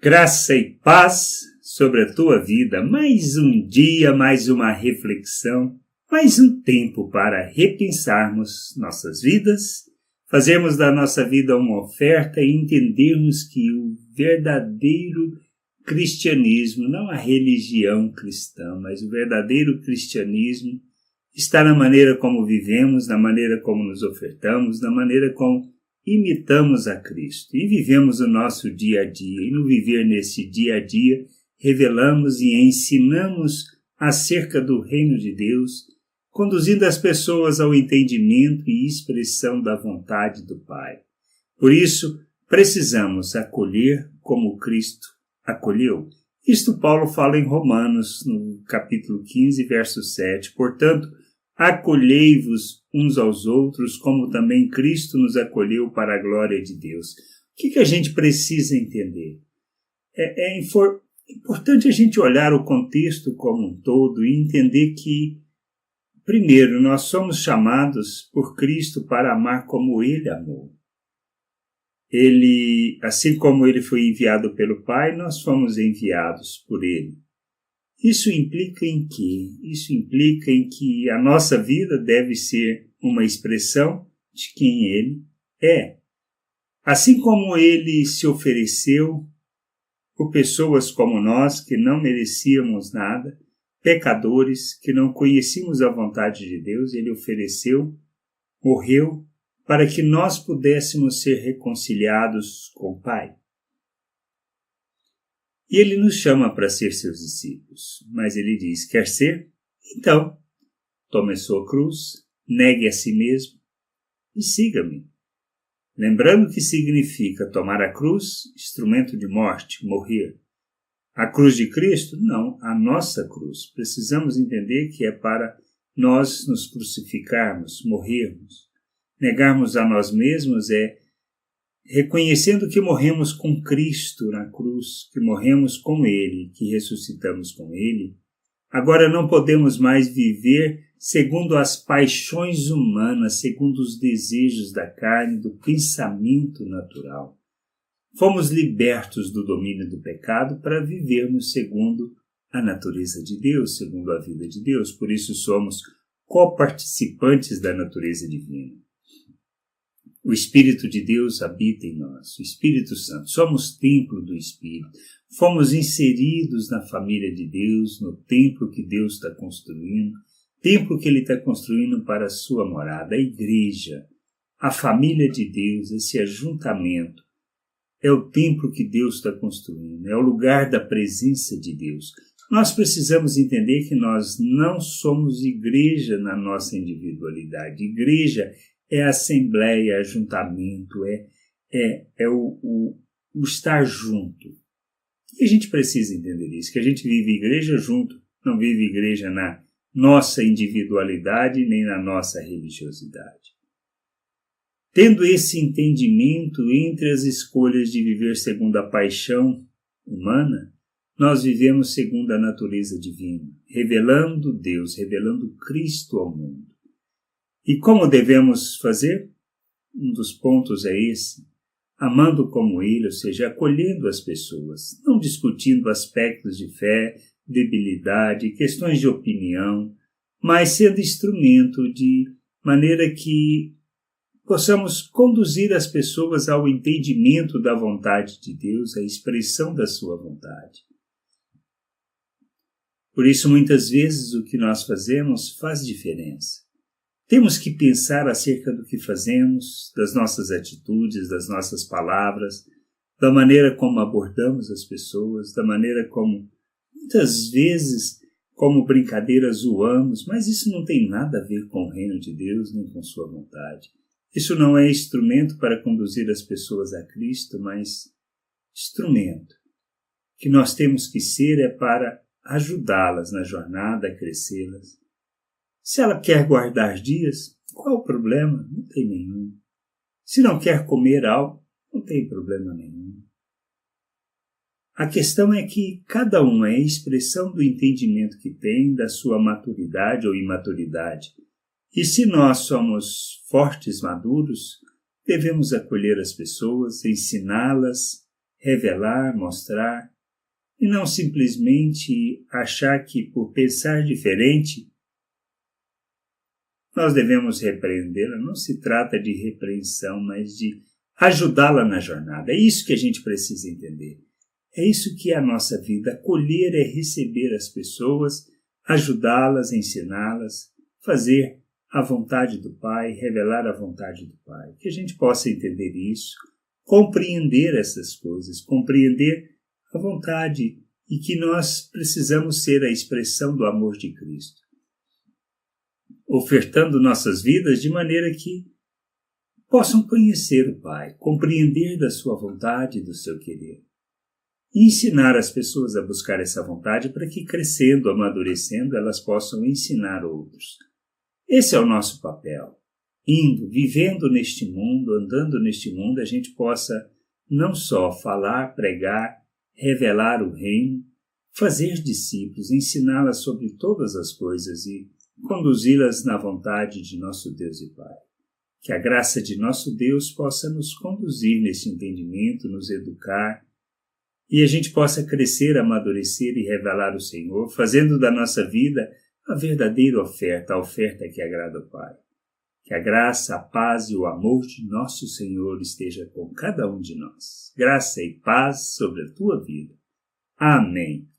Graça e paz sobre a tua vida. Mais um dia, mais uma reflexão, mais um tempo para repensarmos nossas vidas, fazermos da nossa vida uma oferta e entendermos que o verdadeiro cristianismo, não a religião cristã, mas o verdadeiro cristianismo está na maneira como vivemos, na maneira como nos ofertamos, na maneira como imitamos a Cristo e vivemos o nosso dia a dia. E no viver nesse dia a dia, revelamos e ensinamos acerca do reino de Deus, conduzindo as pessoas ao entendimento e expressão da vontade do Pai. Por isso, precisamos acolher como Cristo acolheu. Isto Paulo fala em Romanos, no capítulo 15, verso 7. Portanto, acolhei-vos uns aos outros, como também Cristo nos acolheu para a glória de Deus. O que a gente precisa entender? É importante a gente olhar o contexto como um todo e entender que, primeiro, nós somos chamados por Cristo para amar como Ele amou. Ele, assim como Ele foi enviado pelo Pai, nós fomos enviados por Ele. Isso implica em quê? Isso implica em que a nossa vida deve ser uma expressão de quem Ele é. Assim como Ele se ofereceu por pessoas como nós, que não merecíamos nada, pecadores, que não conhecíamos a vontade de Deus, Ele ofereceu, morreu, para que nós pudéssemos ser reconciliados com o Pai. E Ele nos chama para ser seus discípulos, mas Ele diz, quer ser? Então, tome a sua cruz, negue a si mesmo e siga-me. Lembrando que significa tomar a cruz, instrumento de morte, morrer. A cruz de Cristo? Não, a nossa cruz. Precisamos entender que é para nós nos crucificarmos, morrermos. Negarmos a nós mesmos é reconhecendo que morremos com Cristo na cruz, que morremos com Ele, que ressuscitamos com Ele. Agora não podemos mais viver segundo as paixões humanas, segundo os desejos da carne, do pensamento natural. Fomos libertos do domínio do pecado para vivermos segundo a natureza de Deus, segundo a vida de Deus. Por isso somos coparticipantes da natureza divina. O Espírito de Deus habita em nós, o Espírito Santo. Somos templo do Espírito. Fomos inseridos na família de Deus, no templo que Deus está construindo, templo que Ele está construindo para a sua morada, a igreja, a família de Deus, esse ajuntamento. É o templo que Deus está construindo, é o lugar da presença de Deus. Nós precisamos entender que nós não somos igreja na nossa individualidade. Igreja é assembleia, ajuntamento, é o estar junto. E a gente precisa entender isso, que a gente vive igreja junto, não vive igreja na nossa individualidade nem na nossa religiosidade. Tendo esse entendimento entre as escolhas de viver segundo a paixão humana, nós vivemos segundo a natureza divina, revelando Deus, revelando Cristo ao mundo. E como devemos fazer? Um dos pontos é esse, amando como Ele, ou seja, acolhendo as pessoas, não discutindo aspectos de fé, debilidade, questões de opinião, mas sendo instrumento de maneira que possamos conduzir as pessoas ao entendimento da vontade de Deus, à expressão da sua vontade. Por isso, muitas vezes, o que nós fazemos faz diferença. Temos que pensar acerca do que fazemos, das nossas atitudes, das nossas palavras, da maneira como abordamos as pessoas, da maneira como, muitas vezes, como brincadeira zoamos, mas isso não tem nada a ver com o reino de Deus, nem com sua vontade. Isso não é instrumento para conduzir as pessoas a Cristo, mas instrumento. O que nós temos que ser é para ajudá-las na jornada, a crescê-las. Se ela quer guardar dias, qual o problema? Não tem nenhum. Se não quer comer algo, não tem problema nenhum. A questão é que cada um é a expressão do entendimento que tem, da sua maturidade ou imaturidade. E se nós somos fortes, maduros, devemos acolher as pessoas, ensiná-las, revelar, mostrar, e não simplesmente achar que por pensar diferente nós devemos repreendê-la. Não se trata de repreensão, mas de ajudá-la na jornada. É isso que a gente precisa entender. É isso que é a nossa vida. Acolher é receber as pessoas, ajudá-las, ensiná-las, fazer a vontade do Pai, revelar a vontade do Pai. Que a gente possa entender isso, compreender essas coisas, compreender a vontade e que nós precisamos ser a expressão do amor de Cristo, ofertando nossas vidas de maneira que possam conhecer o Pai, compreender da sua vontade e do seu querer. E ensinar as pessoas a buscar essa vontade para que, crescendo, amadurecendo, elas possam ensinar outros. Esse é o nosso papel. Indo, vivendo neste mundo, andando neste mundo, a gente possa não só falar, pregar, revelar o reino, fazer discípulos, ensiná-las sobre todas as coisas e conduzi-las na vontade de nosso Deus e Pai. Que a graça de nosso Deus possa nos conduzir nesse entendimento, nos educar, e a gente possa crescer, amadurecer e revelar o Senhor, fazendo da nossa vida a verdadeira oferta, a oferta que agrada ao Pai. Que a graça, a paz e o amor de nosso Senhor esteja com cada um de nós. Graça e paz sobre a tua vida. Amém.